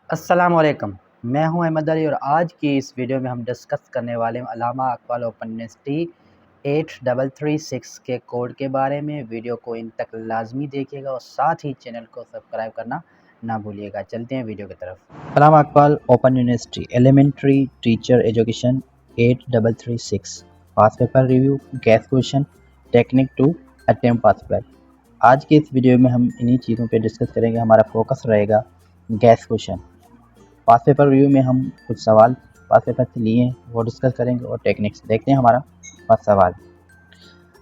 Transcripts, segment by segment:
अस्सलामुअलैकुम। मैं हूं अहमद अली और आज की इस वीडियो में हम डिस्कस करने वाले हैं अल्लामा इकबाल ओपन यूनिवर्सिटी 8336 के कोड के बारे में। वीडियो को इन तक लाजमी देखिएगा और साथ ही चैनल को सब्सक्राइब करना ना भूलिएगा। चलते हैं वीडियो की तरफ। Allama Iqbal open university elementary teacher education 8336 pass paper review, guess question, technique to attempt pass paper. आज के इस वीडियो में हम इन्हीं चीज़ों पे डिस्कस करेंगे। हमारा फोकस रहेगा गैस क्वेश्चन। पास पेपर रिव्यू में हम कुछ सवाल पास पेपर से लिए हैं वो डिस्कस करेंगे और टेक्निक्स देखते हैं। हमारा फर्स्ट सवाल,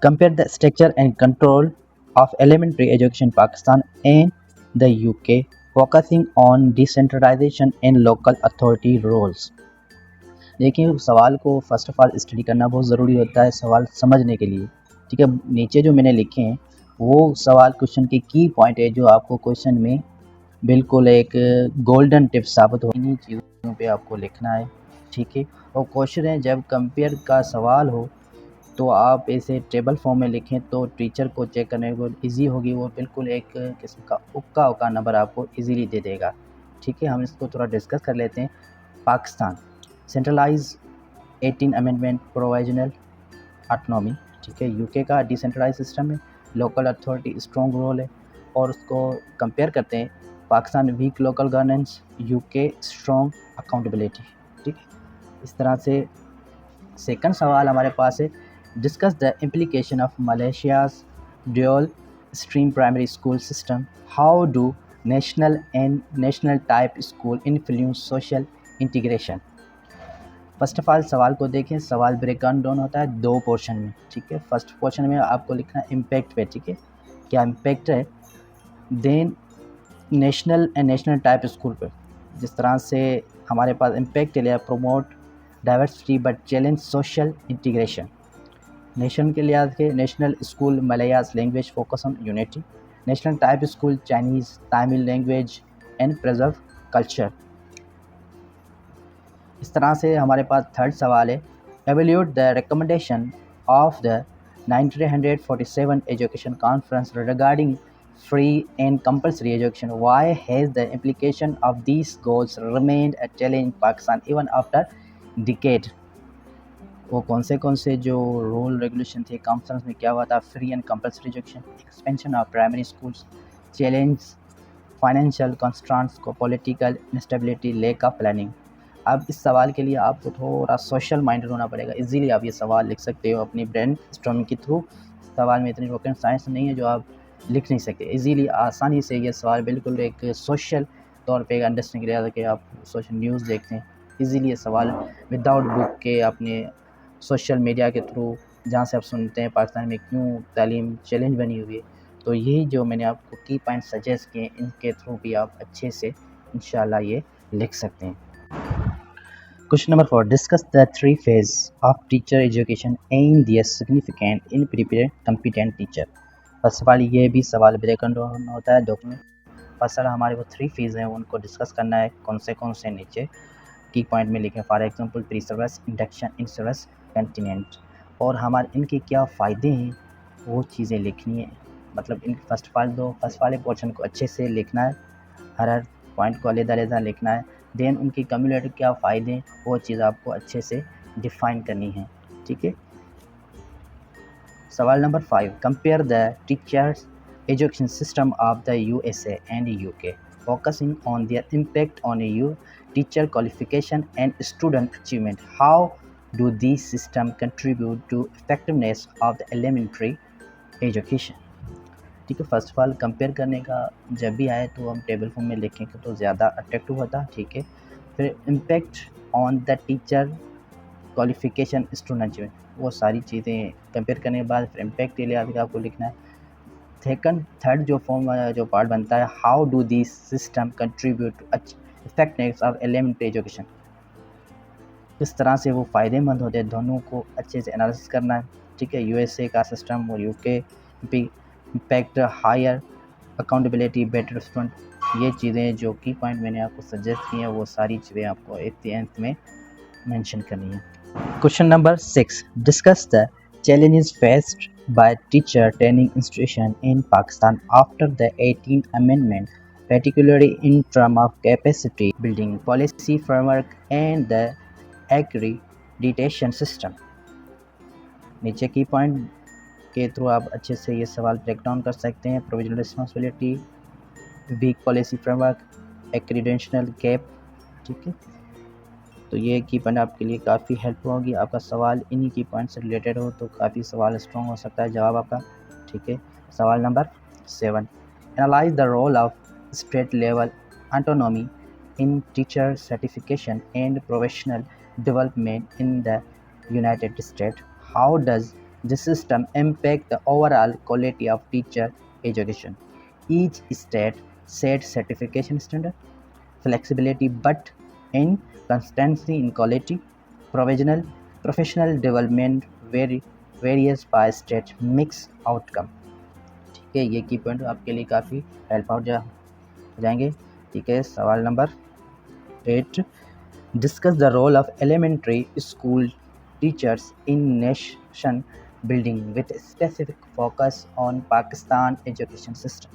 compare the structure and control of elementary education Pakistan and the UK focusing on decentralisation and local authority roles. देखिए, सवाल को फर्स्ट ऑफ ऑल स्टडी करना बहुत ज़रूरी होता है सवाल समझने के लिए। ठीक है, नीचे जो मैंने लिखे हैं वो सवाल क्वेश्चन के की पॉइंट है जो आपको क्वेश्चन में बिल्कुल एक गोल्डन टिप साबित हो। इन्हीं चीज़ों पे आपको लिखना है। ठीक है, और क्वेश्चन है जब कंपेयर का सवाल हो तो आप इसे टेबल फॉर्म में लिखें तो टीचर को चेक करने को इजी होगी। वो बिल्कुल एक किस्म का उक्का नंबर आपको इजीली दे देगा। ठीक है, हम इसको थोड़ा डिस्कस कर लेते हैं। Pakistan centralise 18 amendment provisional autonomy. ठीक है, यूके का डिसेंट्रलाइज सिस्टम है, लोकल अथॉरिटी स्ट्रॉन्ग रोल है। और उसको कंपेयर करते हैं, Pakistan weak local governance, UK strong accountability. ठीक है, इस तरह से सेकंड सवाल हमारे पास है, discuss the implication of Malaysia's dual stream primary school system, how do national and national type school influence social integration. First of all सवाल को देखें। सवाल ब्रेक डाउन होता है दो पोर्शन में। ठीक है, फर्स्ट पोर्शन में आपको लिखना है इम्पैक्ट पे। ठीक है, क्या इम्पैक्ट है, then national and national type school पर जिस तरह से हमारे पास इम्पैक्ट लिया, promote diversity but challenge social integration. Nation के लिहाज के national school Malay language focus on unity, national type school Chinese Tamil language and preserve culture. इस तरह से हमारे पास थर्ड सवाल है, evaluate the recommendation of the 1947 education conference regarding free and compulsory education. Why has the implication of these goals remained a challenge in Pakistan even after decade? वो कौन से जो रूल रेगुलेशन थे कॉन्फ्रेंस में क्या हुआ था? Free and compulsory education, expansion of primary schools, challenge financial constraints को, political instability, lack of planning. अब इस सवाल के लिए आपको थोड़ा सोशल माइंडेड होना पड़ेगा। इजीली आप ये सवाल लिख सकते हो अपनी ब्रेन स्टॉर्मिंग के थ्रू। सवाल में इतनी रॉकेट साइंस नहीं है जो आप लिख नहीं सकते। इजीली आसानी से ये सवाल बिल्कुल एक सोशल तौर पे अंडरस्टैंड किया जाता है कि आप सोशल न्यूज़ देखते हैं। इजीली ये सवाल विदाउट बुक के अपने सोशल मीडिया के थ्रू जहाँ से आप सुनते हैं पाकिस्तान में क्यों तालीम चैलेंज बनी हुई है, तो यही जो मैंने आपको की पॉइंट सजेस्ट किए इनके थ्रू भी आप अच्छे से इंशाल्लाह ये लिख सकते हैं। Question number 4, discuss the three phase of teacher education and their significant in prepare competent teacher. First of all ये भी सवाल ब्रेक डाउन होता है डॉक्यूमेंट। फर्स्ट ऑल हमारे वो थ्री फेज हैं उनको डिस्कस करना है, कौन से नीचे की पॉइंट में लिखें। For example pre service, induction, in service, continent. और हमारे इनके क्या फ़ायदे हैं वो चीज़ें लिखनी है। मतलब इन फर्स्ट वाले पोर्शन को अच्छे से लिखना है, हर पॉइंट को अलग-अलग लिखना है। देन उनकी कम्युलेटिव क्या फ़ायदे हैं वो चीज़ आपको अच्छे से डिफ़ाइन करनी है। ठीक है, सवाल number 5, compare the teachers education system of the USA and UK focusing on their impact on you teacher qualification and student achievement. How do this system contribute to effectiveness of the elementary education. ठीक है, first of all compare करने का जब भी आए तो हम table form में लिखेंगे तो ज़्यादा अट्रैक्टिव होता। ठीक है, फिर impact on the teacher qualification student achievement, वो सारी चीज़ें कंपेयर करने के बाद फिर इम्पैक्ट के लिए आपको लिखना है। थर्ड जो जो पार्ट बनता है, how do this system contribute to effectiveness of elementary education, किस तरह से वो फ़ायदेमंद होते हैं, दोनों को अच्छे से एनालिसिस करना है। ठीक है, यूएसए का सिस्टम और UK impact, higher accountability, better student, ये चीज़ें जो की पॉइंट मैंने आपको सजेस्ट किए हैं वो सारी चीज़ें आपको एट में मेंशन करनी है। Question number 6, discuss the challenges faced by teacher training institution in Pakistan after the 18th Amendment particularly in terms of capacity building, policy framework and the accreditation system। नीचे की पॉइंट के through आप अच्छे से ये सवाल ब्रेक डाउन कर सकते हैं। Provisional responsibility, weak policy framework, accreditation gap. ठीक है, तो ये की पॉइंट आपके लिए काफ़ी हेल्पफुल होगी। आपका सवाल इन्हीं की पॉइंट से रिलेटेड हो तो काफ़ी सवाल स्ट्रॉन्ग हो सकता है जवाब आपका। ठीक है, सवाल number 7, analyse the role of state level autonomy in teacher certification and professional development in the United State. How does this system impact the overall quality of teacher education? Each state sets certification standard, flexibility but inconsistency in quality, professional development varies by state, mix outcome। ठीक है, ये की point आपके लिए काफ़ी help out जाएंगे। ठीक है, सवाल number 8, discuss the role of elementary school teachers in nation building with a specific focus on Pakistan education system।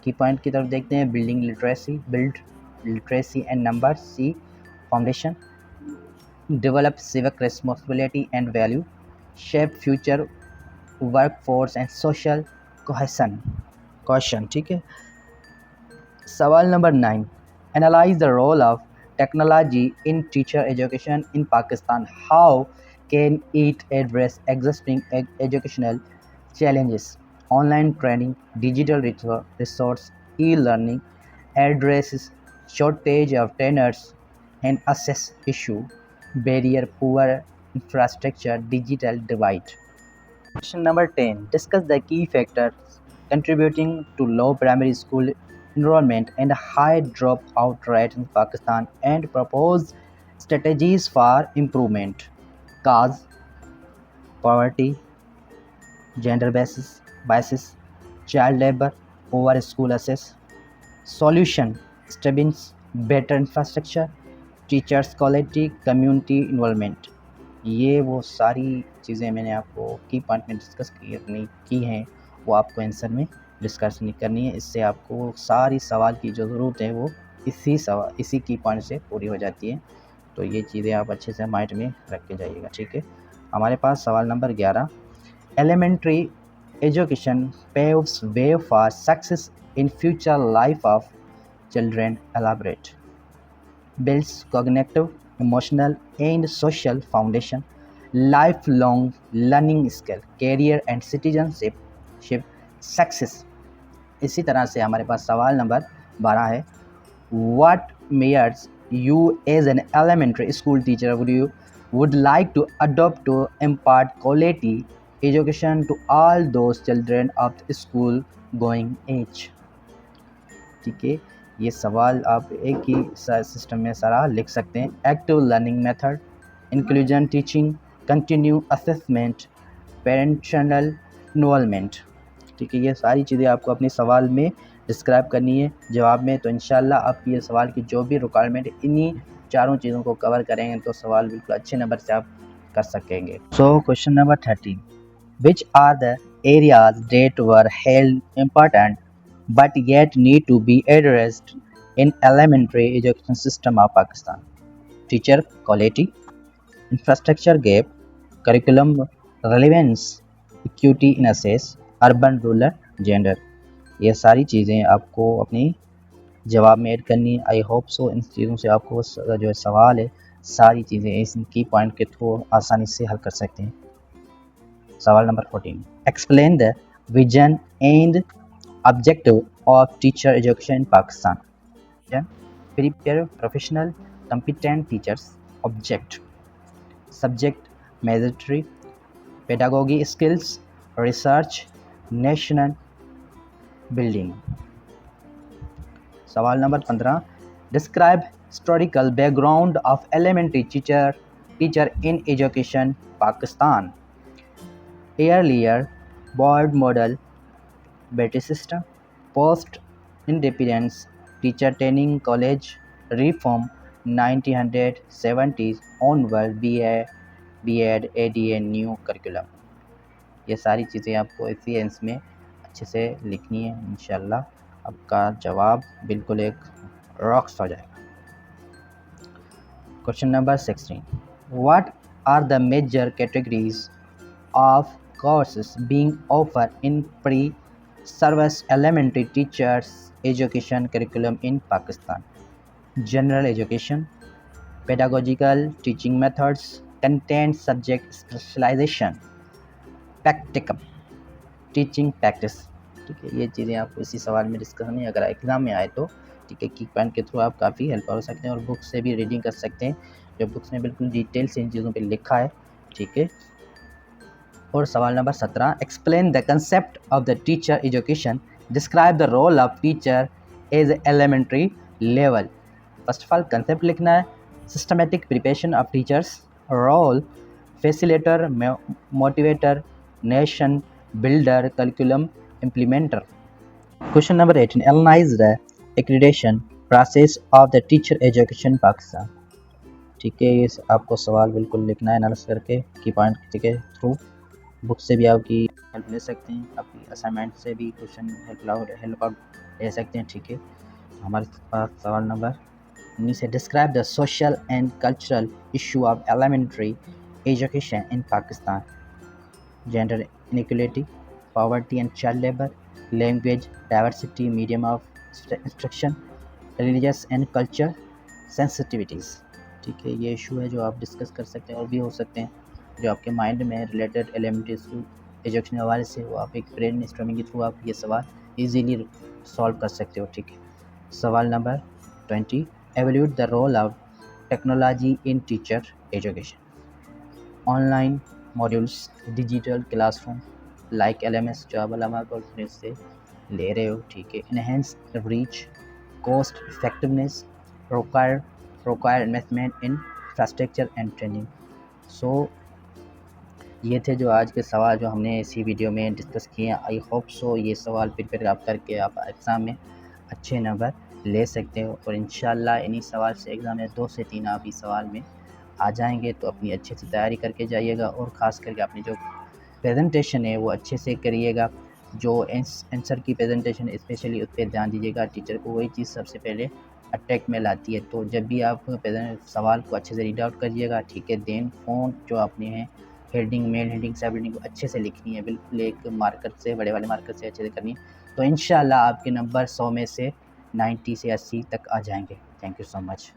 Key point की तरफ देखते हैं। Build literacy and numeracy foundation, develop civic responsibility and value, shape future workforce and social cohesion. ठीक है, सवाल number 9, analyse the role of technology in teacher education in Pakistan. How can it address existing educational challenges? Online training, digital resource, e-learning, addresses shortage of trainers and access issue, barrier, poor infrastructure, digital divide। Question number 10, discuss the key factors contributing to low primary school enrollment and high dropout rate in Pakistan and propose strategies for improvement। Cause, poverty, gender biases, child labor, poor school access। Solution, stability, better infrastructure, teachers quality, community involvement। ये वो सारी चीज़ें मैंने आपको की point में discuss की हैं, वो आपको आंसर में डिस्कस नहीं करनी है। इससे आपको सारी सवाल की जो ज़रूरत है वो इसी की पॉइंट से पूरी हो जाती है। तो ये चीज़ें आप अच्छे से माइंड में रख के जाइएगा। ठीक है, हमारे पास सवाल number 11, elementary education paves way for success in future life of children, elaborate. builds cognitive, emotional and social foundation, lifelong learning skill, career and citizenship success। इसी तरह से हमारे पास सवाल नंबर 12 है, what measures you as an elementary school teacher would like to adopt to impart quality education to all those children of the school going age। ठीक है, ये सवाल आप एक ही सिस्टम में सारा लिख सकते हैं। Active learning method, inclusion teaching, continue assessment, parental involvement. ठीक है, ये सारी चीज़ें आपको अपने सवाल में डिस्क्राइब करनी है जवाब में। तो इंशाल्लाह आपकी ये सवाल की जो भी रिक्वायरमेंट इन्हीं चारों चीज़ों को कवर करेंगे तो सवाल बिल्कुल अच्छे नंबर से आप कर सकेंगे। So question number 13, which are the areas that were held important but yet need to be addressed in elementary education system of Pakistan? Teacher quality, infrastructure gap, curriculum relevance, equity in access, urban rural gender। ये सारी चीज़ें आपको अपनी जवाब में add करनी है। I hope so इन चीज़ों से आपको जो सवाल है सारी चीज़ें इनकी पॉइंट के थ्रू आसानी से हल कर सकते हैं। सवाल number 14, explain the vision and objective of teacher education in Pakistan। Prepare professional competent teachers, object, subject mandatory, pedagogy skills, research, national building। सवाल number 15, describe historical background of elementary teacher in education Pakistan। Earlier board model, British system, post-independence teacher training college reform 1970s onward, B.Ed, ADA, new curriculum। ये सारी चीज़ें आपको इसी एंस में अच्छे से लिखनी है इंशाल्लाह। आपका जवाब बिल्कुल एक रॉक्स हो जाएगा। Question number 16, what are the major categories of courses being offered in pre-service elementary teachers education curriculum in Pakistan? General education, pedagogical teaching methods, content subject specialization, practicum, teaching practice. ठीक है, ये चीज़ें आपको इसी सवाल में डिस्कस करनी है अगर एग्ज़ाम में आए तो। ठीक है, की पॉइंट के थ्रू आप काफ़ी हेल्प हो सकते हैं और बुक से भी रीडिंग कर सकते हैं, जो बुक्स में बिल्कुल डिटेल से इन चीज़ों पे लिखा है। ठीक है, और सवाल number 17, explain the concept of the teacher education, describe the role of teacher at elementary level. First of all concept लिखना है, systematic preparation of teachers, role, facilitator, motivator, nation builder, curriculum implementer. Question number 18, analyse the accreditation process of the teacher education Pakistan. ठीक है, ये आपको सवाल बिल्कुल लिखना है एनालिसिस करके की पॉइंट के थ्रू। बुक से भी आपकी हेल्प ले सकते हैं, आपकी असाइनमेंट से भी क्वेश्चन हेल्प आउट ले सकते हैं। ठीक है, हमारे पास सवाल नंबर 19 है, describe the social and cultural issue of elementary education in Pakistan. Gender inequality, poverty and child labor, language diversity, medium of instruction, religious and culture sensitivities। ठीक है, ये इशू है जो आप डिस्कस कर सकते हैं और भी हो सकते हैं जो आपके माइंड में रिलेटेड एलिमेंट्री एजुकेशन के हवाले से, वो आप एक ब्रेन स्टॉर्मिंग के थ्रू आप ये सवाल इजीली सॉल्व कर सकते हो। ठीक है, सवाल number 20, evaluate the role of technology in teacher education. Online modules, digital classroom like LMS जो आप अलामा कॉन्फ्रेंस से ले रहे हो। ठीक है, enhance reach, cost effectiveness, require investment in infrastructure and training. So ये थे जो आज के सवाल जो हमने इसी वीडियो में डिस्कस किए हैं। आई होप सो ये सवाल प्रिपेयर आप करके आप एग्ज़ाम में अच्छे नंबर ले सकते हो और इंशाल्लाह इन्हीं सवाल से एग्ज़ाम में 2 से 3 आप इस सवाल में आ जाएंगे। तो अपनी अच्छे से तैयारी करके जाइएगा और ख़ास करके अपनी जो प्रेजेंटेशन है वो अच्छे से करिएगा। जो आंसर की प्रेजेंटेशन स्पेशली उस पर ध्यान दीजिएगा, टीचर को वही चीज़ सबसे पहले अटैक में लाती है। तो जब भी आप सवाल को अच्छे से रीड आउट करिएगा। ठीक है, देन फ़ॉन्ट जो आपने हैं हेडिंग, मेन हेडिंग, सब हेडिंग को अच्छे से लिखनी है, बिल्कुल एक मार्कर से, बड़े वाले मार्कर से अच्छे से करनी है। तो इंशाल्लाह आपके नंबर 100 में से 90 से 80 तक आ जाएंगे। Thank you so much.